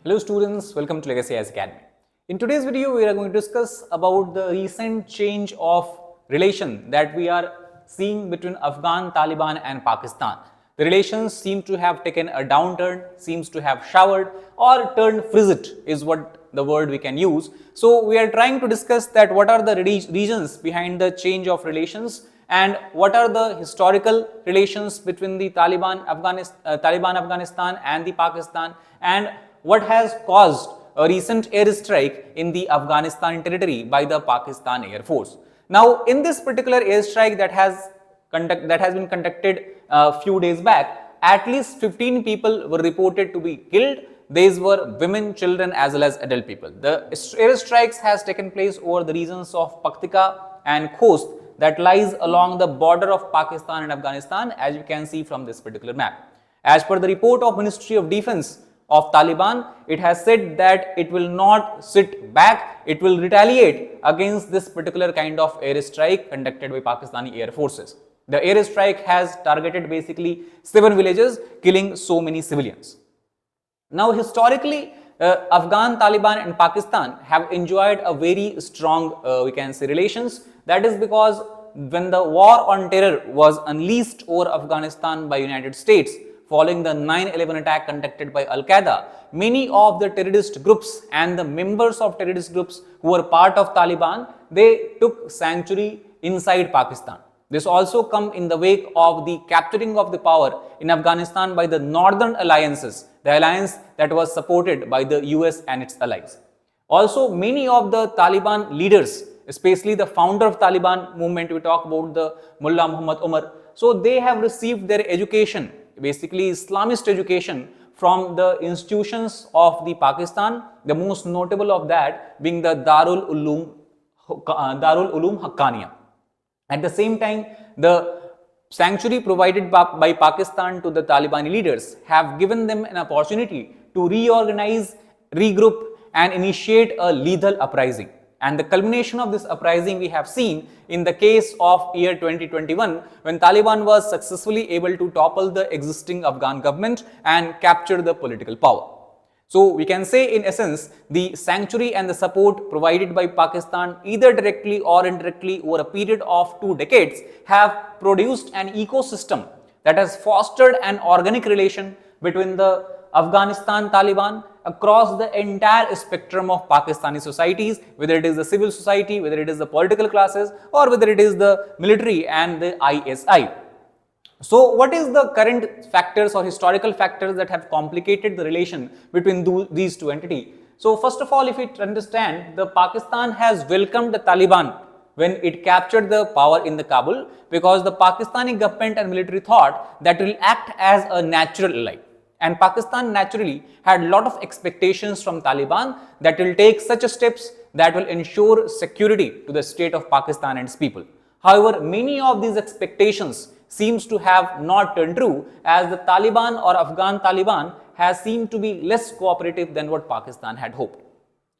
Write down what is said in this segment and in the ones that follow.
Hello students, welcome to Legacy as Academy. In today's video, we are going to discuss about the recent change of relation that we are seeing between Afghan, Taliban and Pakistan. The relations seem to have taken a downturn, seems to have showered or turned frigid is what the word we can use. So we are trying to discuss that what are the reasons behind the change of relations and what are the historical relations between the Taliban Afghanistan and the Pakistan, and what has caused a recent airstrike in the Afghanistan territory by the Pakistan Air Force. Now, in this particular airstrike that has been conducted a few days back, at least 15 people were reported to be killed. These were women, children as well as adult people. The airstrikes has taken place over the regions of Paktika and Khost that lies along the border of Pakistan and Afghanistan, as you can see from this particular map. As per the report of Ministry of Defense of Taliban, it has said that it will not sit back, it will retaliate against this particular kind of airstrike conducted by Pakistani air forces. The airstrike has targeted basically 7 villages, killing so many civilians. Now, historically, Afghan, Taliban and Pakistan have enjoyed a very strong, we can say, relations. That is because when the war on terror was unleashed over Afghanistan by United States, following the 9/11 attack conducted by Al-Qaeda, many of the terrorist groups and the members of terrorist groups who were part of Taliban, they took sanctuary inside Pakistan. This also come in the wake of the capturing of the power in Afghanistan by the Northern Alliances, the alliance that was supported by the US and its allies. Also, many of the Taliban leaders, especially the founder of Taliban movement, we talk about the Mullah Muhammad Umar, so they have received their education, basically Islamist education, from the institutions of the Pakistan, the most notable of that being the Darul Uloom Haqqaniya. At the same time, the sanctuary provided by Pakistan to the Taliban leaders have given them an opportunity to reorganize, regroup and initiate a lethal uprising. And the culmination of this uprising we have seen in the case of year 2021, when Taliban was successfully able to topple the existing Afghan government and capture the political power. So we can say in essence, the sanctuary and the support provided by Pakistan either directly or indirectly over a period of 2 decades have produced an ecosystem that has fostered an organic relation between the Afghanistan-Taliban across the entire spectrum of Pakistani societies, whether it is the civil society, whether it is the political classes or whether it is the military and the ISI. So what is the current factors or historical factors that have complicated the relation between these two entities? So first of all, if we understand, the Pakistan has welcomed the Taliban when it captured the power in the Kabul, because the Pakistani government and military thought that will act as a natural ally. And Pakistan naturally had a lot of expectations from Taliban that will take such steps that will ensure security to the state of Pakistan and its people. However, many of these expectations seems to have not turned true, as the Taliban or Afghan Taliban has seemed to be less cooperative than what Pakistan had hoped.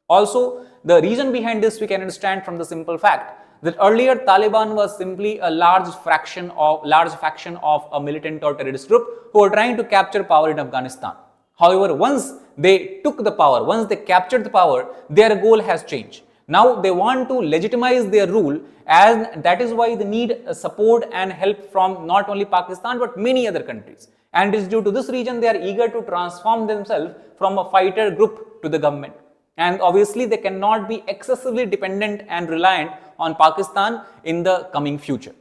Also, the reason behind this we can understand from the simple fact that earlier Taliban was simply a large faction of a militant or terrorist group who were trying to capture power in Afghanistan. However, once they took the power, once they captured the power, their goal has changed. Now they want to legitimize their rule, and that is why they need support and help from not only Pakistan but many other countries. And it is due to this reason they are eager to transform themselves from a fighter group to the government. And obviously they cannot be excessively dependent and reliant on Pakistan in the coming future.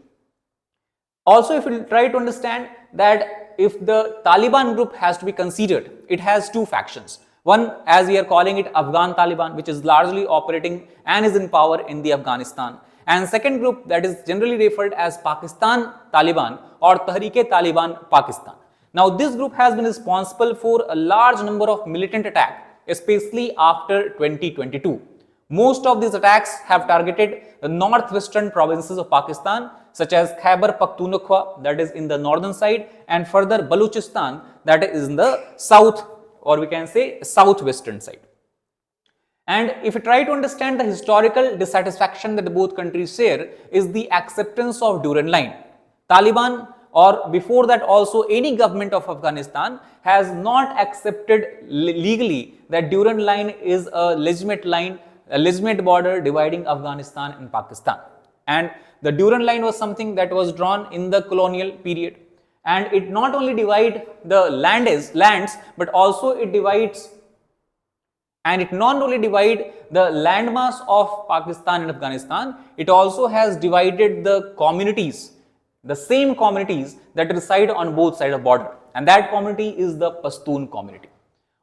Also, if we try to understand that if the Taliban group has to be considered, it has 2 factions. One, as we are calling it, Afghan Taliban, which is largely operating and is in power in the Afghanistan. And second group that is generally referred as Pakistan-Taliban or Tehrik-e-Taliban Pakistan. Now, this group has been responsible for a large number of militant attacks, especially after 2022. Most of these attacks have targeted the northwestern provinces of Pakistan, such as Khyber Pakhtunkhwa, that is in the northern side, and further Balochistan, that is in the south, or we can say southwestern side. And if you try to understand the historical dissatisfaction that both countries share, is the acceptance of Durand Line. Taliban or before that also any government of Afghanistan has not accepted legally that Durand Line is a legitimate border dividing Afghanistan and Pakistan. And the Durand Line was something that was drawn in the colonial period, and it not only divides the lands, but also it divides not only divide the landmass of Pakistan and Afghanistan, it also has divided the communities, the same communities that reside on both sides of border, and that community is the Pashtun community.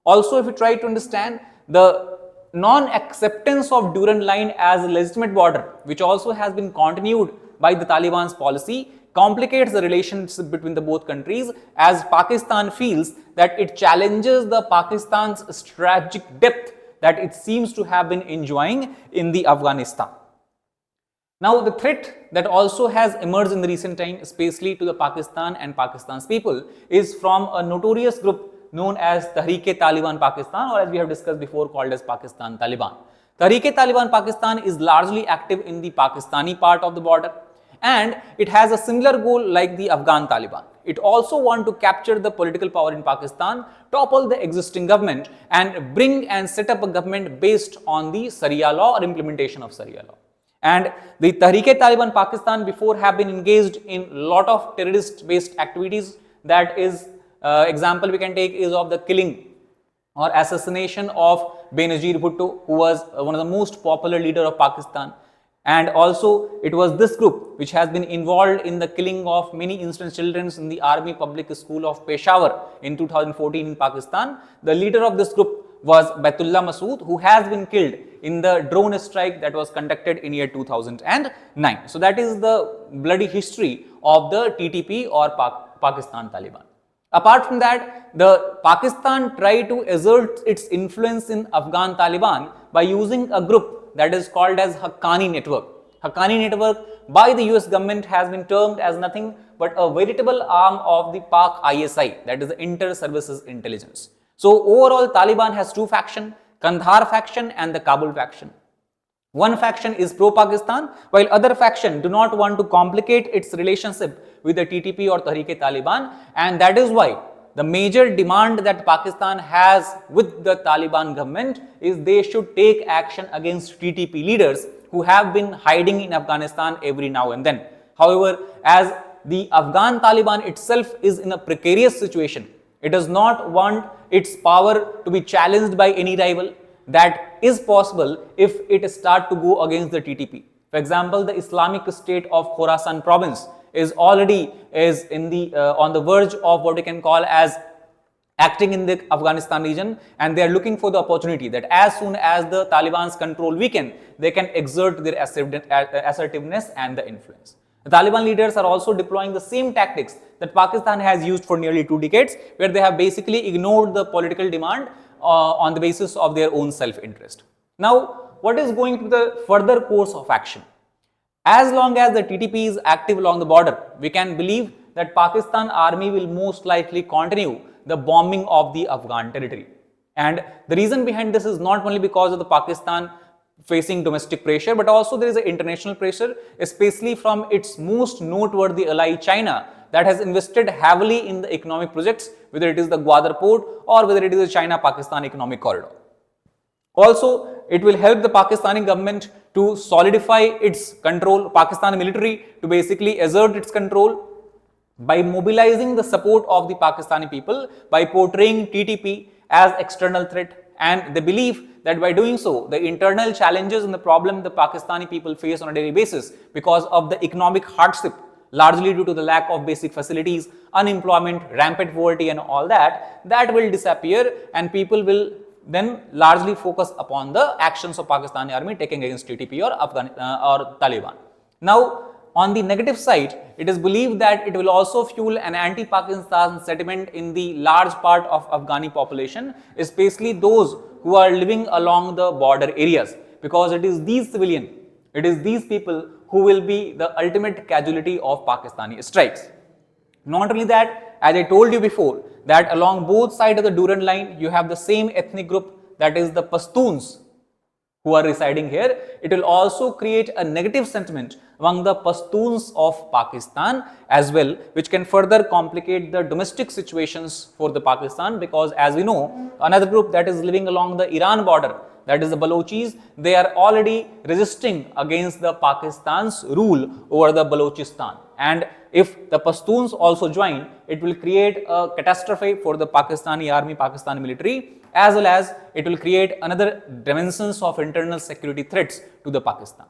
Also, if you try to understand the non-acceptance of Durand Line as a legitimate border, which also has been continued by the Taliban's policy, complicates the relationship between the both countries, as Pakistan feels that it challenges the Pakistan's strategic depth that it seems to have been enjoying in the Afghanistan. Now, the threat that also has emerged in the recent time, especially to the Pakistan and Pakistan's people, is from a notorious group known as Tehrik-e-Taliban Pakistan, or as we have discussed before, called as Pakistan-Taliban. Tehrik-e-Taliban Pakistan is largely active in the Pakistani part of the border, and it has a similar goal like the Afghan Taliban. It also wants to capture the political power in Pakistan, topple the existing government, and bring and set up a government based on the Sharia law or implementation of Sharia law. And the Tehrik-e-Taliban Pakistan before have been engaged in a lot of terrorist-based activities. That is, example we can take is of the killing or assassination of Benazir Bhutto, who was one of the most popular leader of Pakistan. And also, it was this group which has been involved in the killing of many innocent children in the Army Public School of Peshawar in 2014 in Pakistan. The leader of this group was Baitullah Masood, who has been killed in the drone strike that was conducted in year 2009. So that is the bloody history of the TTP or Pakistan-Taliban. Apart from that, the Pakistan tried to assert its influence in Afghan Taliban by using a group that is called as Haqqani network. Haqqani network by the US government has been termed as nothing but a veritable arm of the Pak ISI, that is the Inter-Services Intelligence. So overall, Taliban has two factions, Kandahar faction and the Kabul faction. One faction is pro-Pakistan, while other faction do not want to complicate its relationship with the TTP or Tehrik-e-Taliban, and that is why the major demand that Pakistan has with the Taliban government is they should take action against TTP leaders who have been hiding in Afghanistan every now and then. However, as the Afghan Taliban itself is in a precarious situation, it does not want its power to be challenged by any rival. That is possible if it start to go against the TTP. For example, the Islamic State of Khorasan province is already on the verge of what we can call as acting in the Afghanistan region, and they are looking for the opportunity that as soon as the Taliban's control weaken, they can exert their assertiveness and the influence. The Taliban leaders are also deploying the same tactics that Pakistan has used for nearly 2 decades, where they have basically ignored the political demand on the basis of their own self-interest. Now, what is going to be the further course of action? As long as the TTP is active along the border, we can believe that Pakistan army will most likely continue the bombing of the Afghan territory. And the reason behind this is not only because of the Pakistan facing domestic pressure, but also there is an international pressure, especially from its most noteworthy ally China, that has invested heavily in the economic projects, whether it is the Gwadar port or whether it is the China-Pakistan economic corridor. Also, it will help the Pakistani government to solidify its control, Pakistani military to basically assert its control by mobilizing the support of the Pakistani people, by portraying TTP as external threat, and they believe that by doing so, the internal challenges and the problem the Pakistani people face on a daily basis because of the economic hardship, largely due to the lack of basic facilities, unemployment, rampant poverty and all that, that will disappear, and people will then largely focus upon the actions of Pakistani army taken against TTP or Taliban. Now, on the negative side, it is believed that it will also fuel an anti-Pakistan sentiment in the large part of Afghani population, especially those who are living along the border areas, because it is these civilians, it is these people who will be the ultimate casualty of Pakistani strikes. Not only that, as I told you before, that along both sides of the Durand Line, you have the same ethnic group, that is the Pashtuns. who are residing here, it will also create a negative sentiment among the Pashtuns of Pakistan as well, which can further complicate the domestic situations for the Pakistan, because as we know, another group that is living along the Iran border, that is the Balochis, they are already resisting against the Pakistan's rule over the Balochistan. And if the Pashtuns also join, it will create a catastrophe for the Pakistani army, Pakistani military, as well as it will create another dimensions of internal security threats to the Pakistan.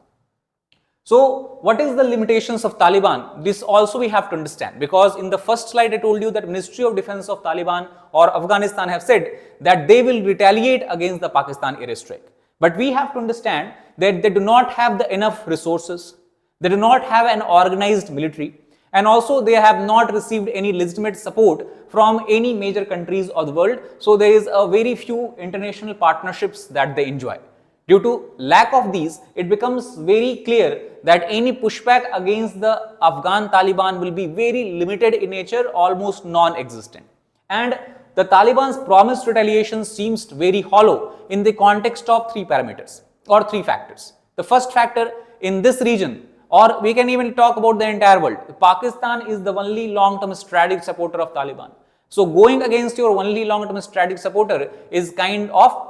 So what is the limitations of Taliban? This also we have to understand, because in the first slide I told you that Ministry of Defense of Taliban or Afghanistan have said that they will retaliate against the Pakistan airstrike. But we have to understand that they do not have the enough resources, they do not have an organized military, and also they have not received any legitimate support from any major countries of the world. So there is a very few international partnerships that they enjoy. Due to lack of these, it becomes very clear that any pushback against the Afghan Taliban will be very limited in nature, almost non-existent. And the Taliban's promised retaliation seems very hollow in the context of three parameters or three factors. The first factor, in this region, or we can even talk about the entire world, Pakistan is the only long-term strategic supporter of Taliban. So going against your only long-term strategic supporter is kind of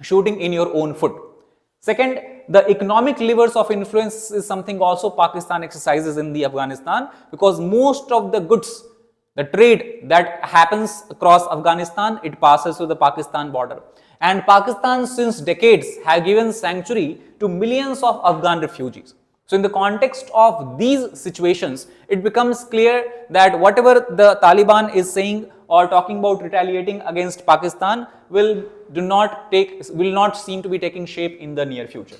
shooting in your own foot. Second, the economic levers of influence is something also Pakistan exercises in the Afghanistan, because most of the goods, the trade that happens across Afghanistan, it passes through the Pakistan border. And Pakistan since decades have given sanctuary to millions of Afghan refugees. So in the context of these situations, it becomes clear that whatever the Taliban is saying or talking about retaliating against Pakistan will not seem to be taking shape in the near future.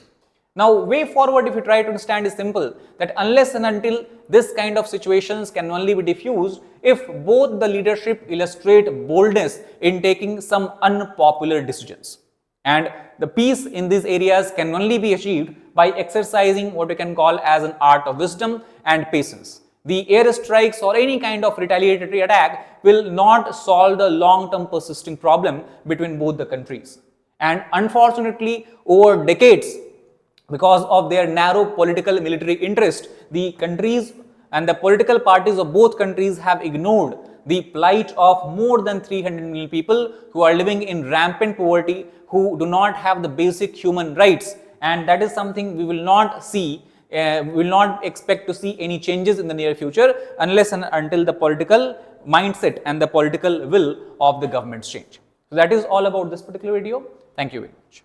Now, way forward, if you try to understand, is simple, that unless and until this kind of situations can only be diffused if both the leadership illustrate boldness in taking some unpopular decisions. And the peace in these areas can only be achieved by exercising what we can call as an art of wisdom and patience. The airstrikes or any kind of retaliatory attack will not solve the long-term persisting problem between both the countries. And unfortunately, over decades, because of their narrow political military interest, the countries and the political parties of both countries have ignored the plight of more than 300 million people who are living in rampant poverty, who do not have the basic human rights, and that is something we will not see, we will not expect to see any changes in the near future unless and until the political mindset and the political will of the governments change. So that is all about this particular video. Thank you very much.